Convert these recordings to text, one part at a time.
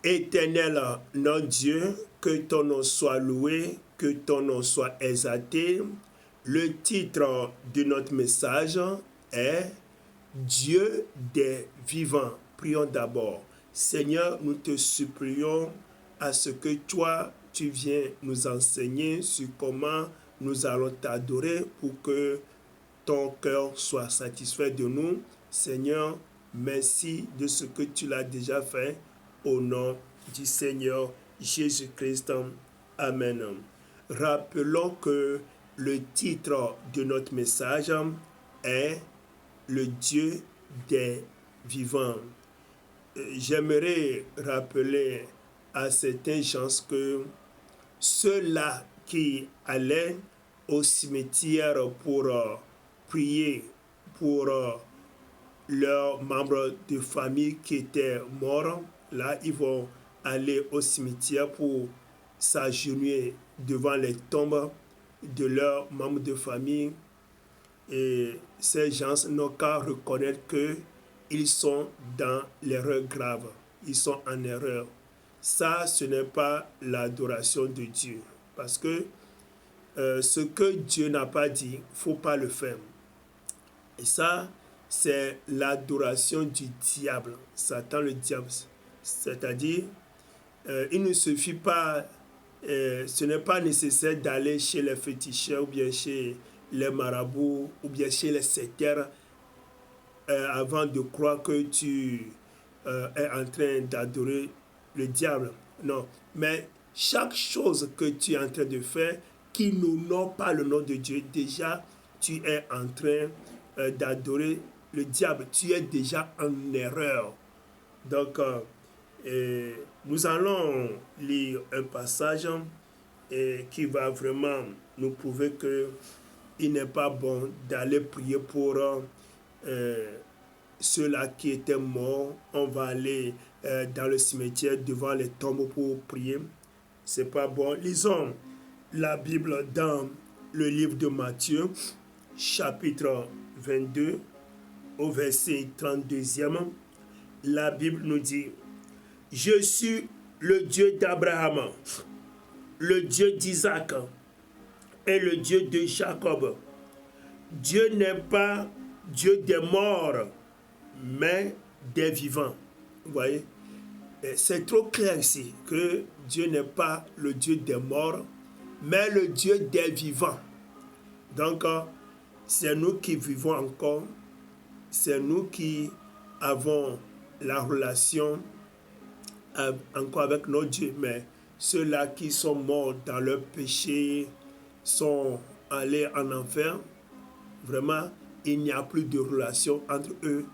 Éternel, notre Dieu, que ton nom soit loué, que ton nom soit exalté. Le titre de notre message est Dieu des vivants. Prions d'abord. Seigneur, nous te supplions à ce que toi, tu viens nous enseigner sur comment nous allons t'adorer pour que ton cœur soit satisfait de nous. Seigneur, merci de ce que tu l'as déjà fait. Au nom du Seigneur Jésus-Christ. Amen. Rappelons que le titre de notre message est le Dieu des vivants. J'aimerais rappeler à certains gens que ceux-là qui allaient au cimetière pour prier pour leurs membres de famille qui étaient morts, là, ils vont aller au cimetière pour s'agenouiller devant les tombes de leurs membres de famille. Et ces gens n'ont qu'à reconnaître qu'ils sont dans l'erreur grave. Ils sont en erreur. Ça, ce n'est pas l'adoration de Dieu. Parce que ce que Dieu n'a pas dit, il ne faut pas le faire. Et ça, c'est l'adoration du diable, Satan le diable. C'est-à-dire, il ne suffit pas, ce n'est pas nécessaire d'aller chez les féticheurs ou bien chez les marabouts ou bien chez les sectaires avant de croire que tu es en train d'adorer le diable. Non, mais chaque chose que tu es en train de faire qui n'honore pas le nom de Dieu, déjà, tu es en train d'adorer le diable. Tu es déjà en erreur. Donc, nous allons lire un passage qui va vraiment nous prouver qu'il n'est pas bon d'aller prier pour ceux-là qui étaient morts. On va aller dans le cimetière devant les tombes pour prier. C'est pas bon. Lisons la Bible dans le livre de Matthieu, chapitre 22, au verset 32e. La Bible nous dit: Je suis le Dieu d'Abraham, le Dieu d'Isaac et le Dieu de Jacob. Dieu n'est pas Dieu des morts, mais des vivants. Vous voyez? C'est trop clair ici que Dieu n'est pas le Dieu des morts, mais le Dieu des vivants. Donc, c'est nous qui vivons encore, c'est nous qui avons la relation encore avec notre Dieu, mais ceux-là qui sont morts dans leur péché sont allés en enfer. Vraiment, il n'y a plus de relation entre eux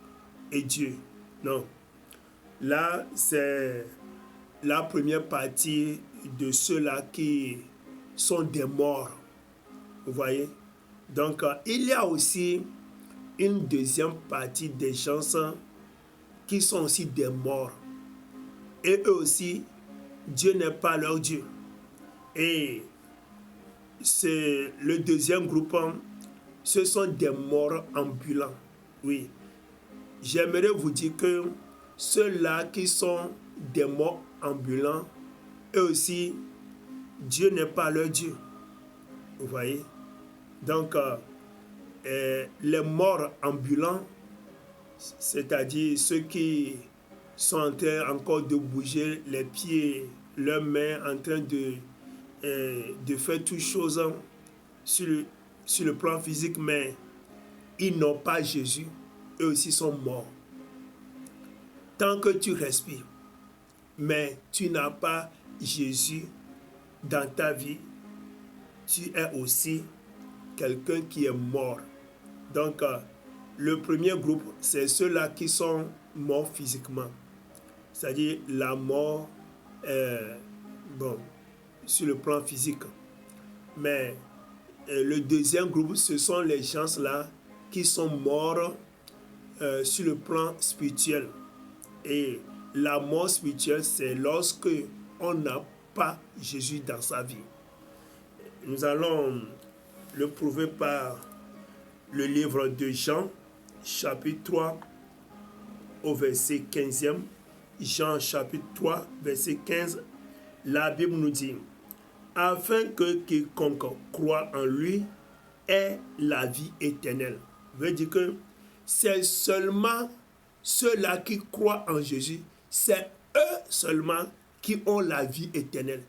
et Dieu. Non. Là, c'est la première partie de ceux-là qui sont des morts. Vous voyez? Donc, il y a aussi une deuxième partie des gens qui sont aussi des morts. Et eux aussi, Dieu n'est pas leur Dieu. Et c'est le deuxième groupe, ce sont des morts ambulants. Oui. J'aimerais vous dire que ceux-là qui sont des morts ambulants, eux aussi, Dieu n'est pas leur Dieu. Vous voyez? Donc, les morts ambulants, c'est-à-dire ceux qui sont en train encore de bouger les pieds, leurs mains, en train de faire toutes choses sur le plan physique, mais ils n'ont pas Jésus, eux aussi sont morts. Tant que tu respires, mais tu n'as pas Jésus dans ta vie, tu es aussi quelqu'un qui est mort. Donc, le premier groupe, c'est ceux-là qui sont morts physiquement. C'est-à-dire la mort, sur le plan physique. Mais le deuxième groupe, ce sont les gens-là qui sont morts sur le plan spirituel. Et la mort spirituelle, c'est lorsque on n'a pas Jésus dans sa vie. Nous allons le prouver par le livre de Jean, chapitre 3, au verset 15e. Jean chapitre 3, verset 15, la Bible nous dit, afin que quiconque croit en lui ait la vie éternelle. Veut dire que c'est seulement ceux-là qui croient en Jésus, c'est eux seulement qui ont la vie éternelle.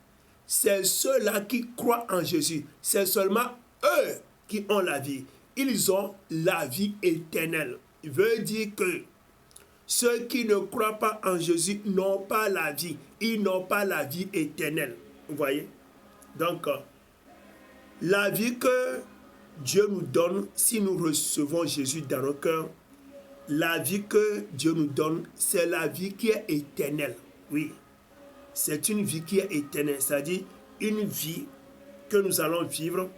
C'est ceux-là qui croient en Jésus, c'est seulement eux qui ont la vie. Ils ont la vie éternelle. Il veut dire que ceux qui ne croient pas en Jésus n'ont pas la vie. Ils n'ont pas la vie éternelle. Vous voyez? Donc, la vie que Dieu nous donne, si nous recevons Jésus dans nos cœurs, la vie que Dieu nous donne, c'est la vie qui est éternelle. Oui, c'est une vie qui est éternelle, c'est-à-dire une vie que nous allons vivre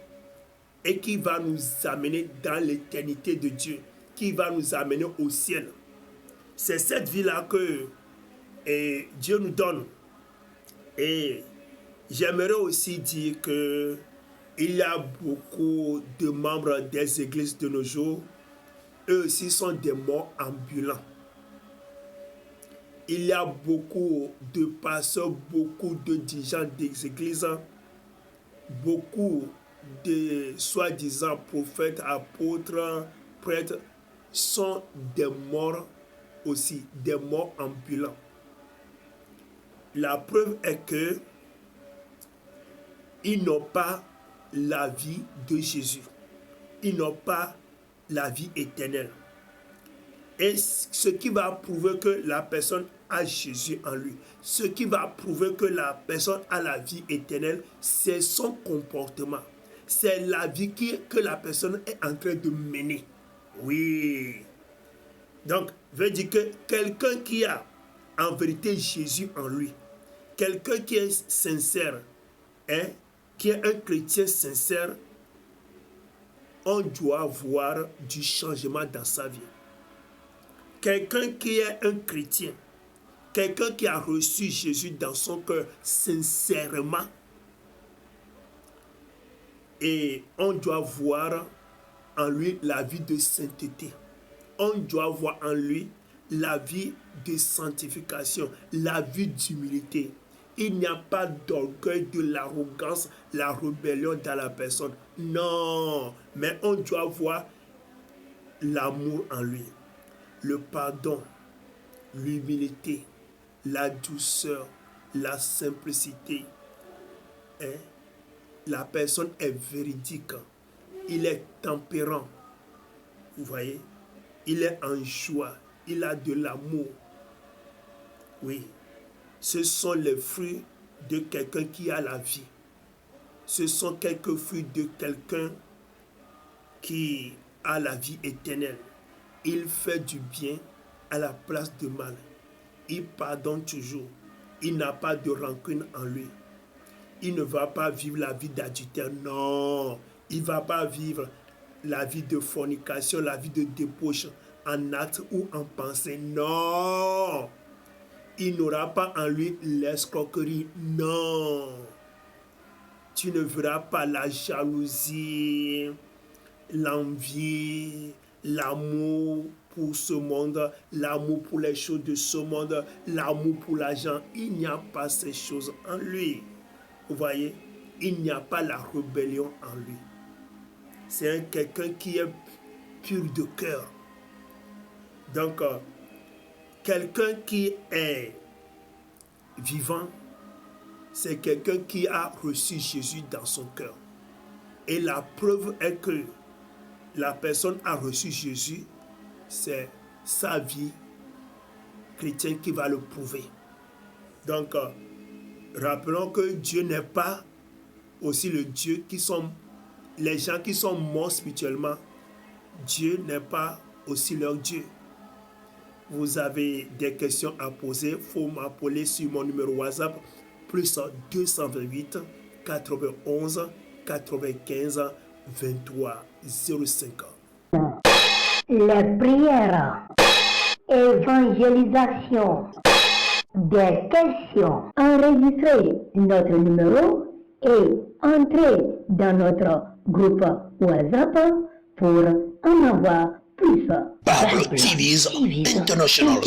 et qui va nous amener dans l'éternité de Dieu, qui va nous amener au ciel. C'est cette vie-là que Dieu nous donne. Et j'aimerais aussi dire que il y a beaucoup de membres des églises de nos jours, eux aussi sont des morts ambulants. Il y a beaucoup de pasteurs, beaucoup de dirigeants des églises, beaucoup de soi-disant prophètes, apôtres, prêtres sont des morts aussi, des morts ambulants. La preuve est que ils n'ont pas la vie de Jésus. Ils n'ont pas la vie éternelle. Et ce qui va prouver que la personne a Jésus en lui, ce qui va prouver que la personne a la vie éternelle, c'est son comportement. C'est la vie que la personne est en train de mener. Oui. Donc, veut dire que quelqu'un qui a en vérité Jésus en lui, quelqu'un qui est sincère, qui est un chrétien sincère, on doit voir du changement dans sa vie. Quelqu'un qui est un chrétien, quelqu'un qui a reçu Jésus dans son cœur sincèrement, et on doit voir en lui la vie de sainteté. On doit voir en lui la vie de sanctification, la vie d'humilité. Il n'y a pas d'orgueil, de l'arrogance, la rébellion dans la personne. Non, mais on doit voir l'amour en lui, le pardon, l'humilité, la douceur, la simplicité. La personne est véridique, il est tempérant, vous voyez, il est en joie, il a de l'amour. Oui. Ce sont les fruits de quelqu'un qui a la vie. Ce sont quelques fruits de quelqu'un qui a la vie éternelle. Il fait du bien à la place du mal. Il pardonne toujours. Il n'a pas de rancune en lui. Il ne va pas vivre la vie d'adultère. Non, il ne va pas vivre la vie de fornication, la vie de débauche en acte ou en pensée. Non. Il n'aura pas en lui l'escroquerie. Non. Tu ne verras pas la jalousie, l'envie, l'amour pour ce monde, l'amour pour les choses de ce monde, l'amour pour l'argent. Il n'y a pas ces choses en lui. Vous voyez, il n'y a pas la rébellion en lui. C'est quelqu'un qui est pur de cœur. Donc, quelqu'un qui est vivant, c'est quelqu'un qui a reçu Jésus dans son cœur. Et la preuve est que la personne a reçu Jésus, c'est sa vie chrétienne qui va le prouver. Donc, rappelons que Dieu n'est pas aussi le Dieu qui sont, les gens qui sont morts spirituellement, Dieu n'est pas aussi leur Dieu. Vous avez des questions à poser, il faut m'appeler sur mon numéro WhatsApp, plus 228 91 95 23 05. Les prières, évangélisation, des questions. Enregistrez notre numéro et entrez dans notre groupe WhatsApp pour en avoir plus. Pablo TV's International.